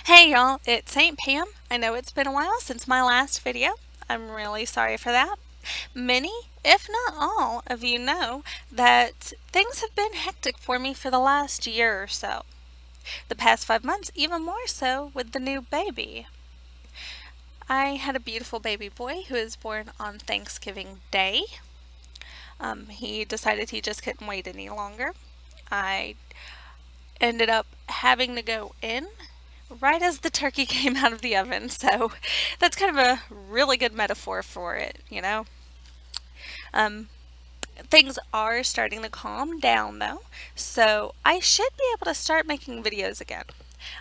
Hey y'all, it's Aunt Pam. I know it's been a while since my last video. I'm really sorry for that. Many, if not all, of you know that things have been hectic for me for the last year or so. The past 5 months, even more so with the new baby. I had a beautiful baby boy who was born on Thanksgiving Day. He decided he just couldn't wait any longer. I ended up having to go in right as the turkey came out of the oven. So that's kind of a really good metaphor for it. Um, Things are starting to calm down though, so I should be able to start making videos again.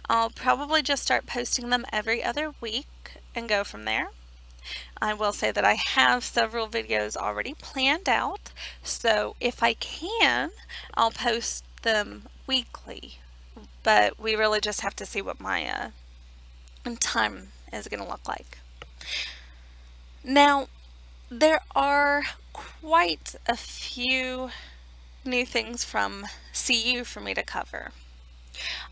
I'll probably just start posting them every other week and go from there. I will say that I have several videos already planned out, so if I can, I'll post them weekly. But we really just have to see what my time is going to look like. Now, there are quite a few new things from CU for me to cover.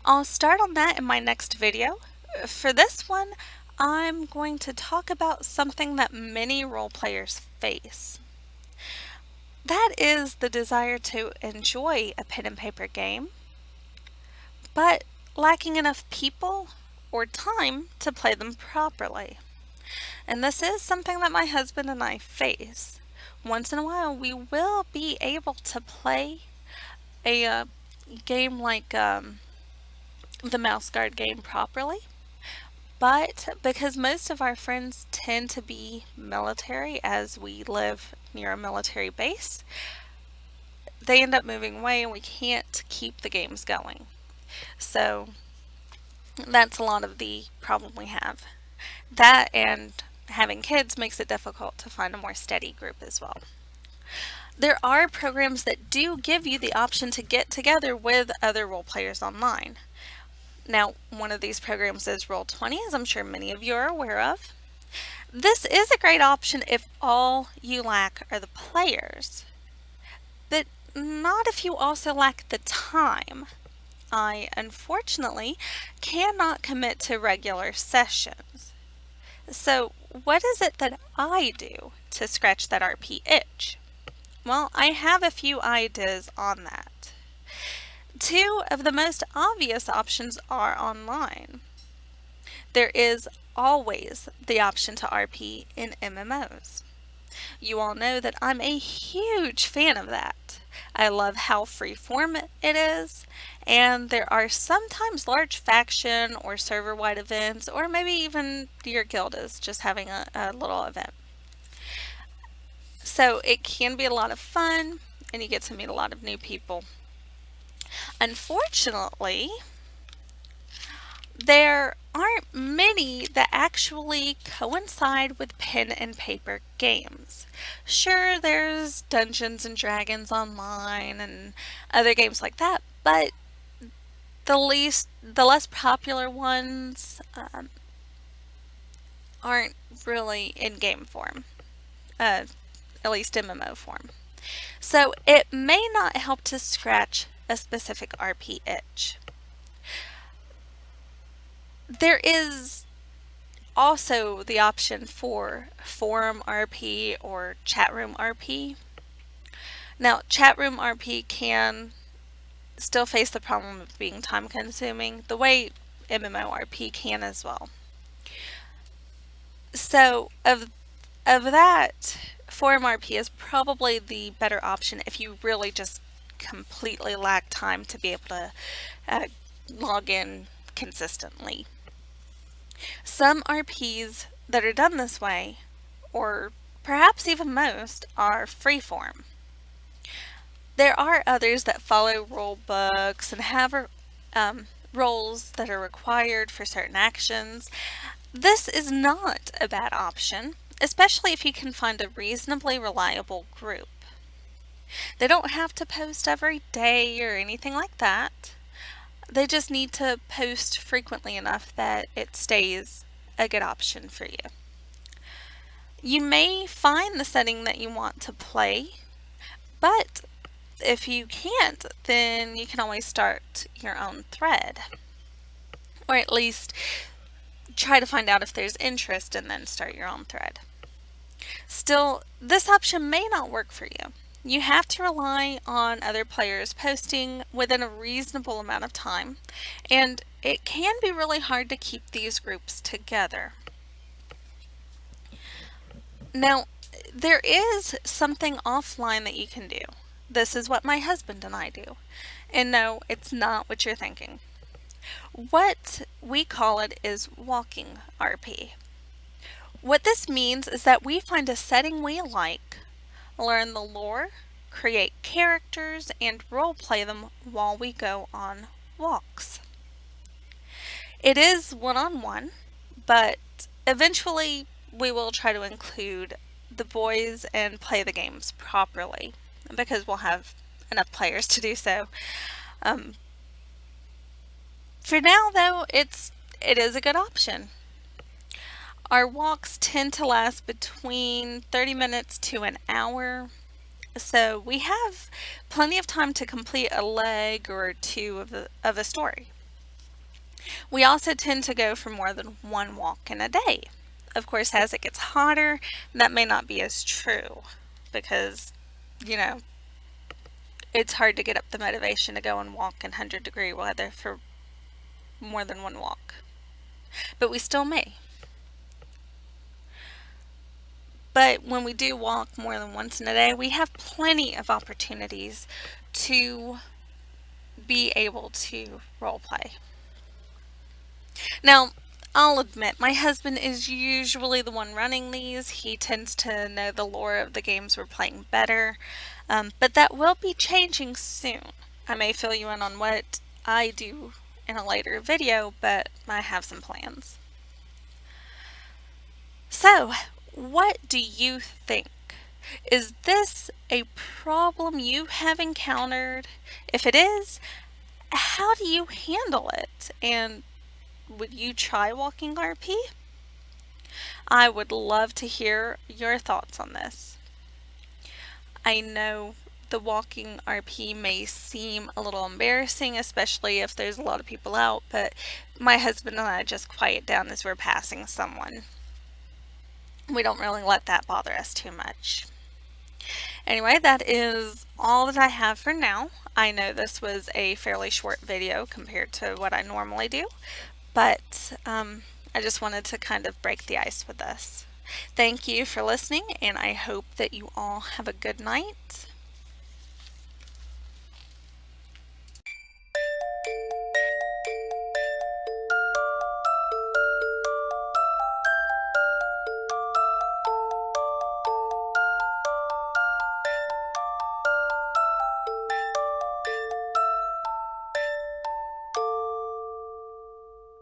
I'll start on that in my next video. For this one, I'm going to talk about something that many role players face. That is the desire to enjoy a pen and paper game, but lacking enough people or time to play them properly. And this is something that my husband and I face. Once in a while, we will be able to play a game like the Mouse Guard game properly, but because most of our friends tend to be military as we live near a military base, they end up moving away and we can't keep the games going. So that's a lot of the problem we have. That and having kids makes it difficult to find a more steady group as well. There are programs that do give you the option to get together with other role players online. Now, one of these programs is Roll20, as I'm sure many of you are aware of. This is a great option if all you lack are the players, but not if you also lack the time. I, unfortunately, cannot commit to regular sessions. So, what is it that I do to scratch that RP itch? Well, I have a few ideas on that. Two of the most obvious options are online. There is always the option to RP in MMOs. You all know that I'm a huge fan of that. I love how freeform it is, and there are sometimes large faction or server-wide events, or maybe even your guild is just having a little event. So it can be a lot of fun, and you get to meet a lot of new people. Unfortunately, there aren't many that actually coincide with pen and paper games. Sure, there's Dungeons and Dragons Online and other games like that, but the less popular ones aren't really in game form, at least MMO form. So it may not help to scratch a specific RP itch. There is also the option for forum RP or chat room RP. Now, chat room RP can still face the problem of being time consuming, the way MMORP can as well. So, of that, forum RP is probably the better option if you really just completely lack time to be able to log in consistently. Some RPs that are done this way, or perhaps even most, are freeform. There are others that follow rule books and have roles that are required for certain actions. This is not a bad option, especially if you can find a reasonably reliable group. They don't have to post every day or anything like that. They just need to post frequently enough that it stays a good option for you. You may find the setting that you want to play, but if you can't, then you can always start your own thread. or at least try to find out if there's interest and then start your own thread. Still, this option may not work for you. You have to rely on other players posting within a reasonable amount of time, and it can be really hard to keep these groups together. Now, there is something offline that you can do. This is what my husband and I do. And no, it's not what you're thinking. What we call it is walking RP. What this means is that we find a setting we like, learn the lore, create characters, and role play them while we go on walks. It is one-on-one, but eventually we will try to include the boys and play the games properly because we'll have enough players to do so. For now, though, it is a good option. Our walks tend to last between 30 minutes to an hour, so we have plenty of time to complete a leg or two of a story. We also tend to go for more than one walk in a day. Of course, as it gets hotter, that may not be as true because, you know, it's hard to get up the motivation to go and walk in 100-degree weather for more than one walk. But we still may. But when we do walk more than once in a day, we have plenty of opportunities to be able to role play. Now, I'll admit, my husband is usually the one running these. He tends to know the lore of the games we're playing better, but that will be changing soon. I may fill you in on what I do in a later video, but I have some plans. So, what do you think? Is this a problem you have encountered? If it is, how do you handle it? And would you try walking RP? I would love to hear your thoughts on this. I know the walking RP may seem a little embarrassing, especially if there's a lot of people out, but my husband and I just quiet down as we're passing someone. We don't really let that bother us too much. Anyway, that is all that I have for now. I know this was a fairly short video compared to what I normally do, but I just wanted to kind of break the ice with this. Thank you for listening, and I hope that you all have a good night.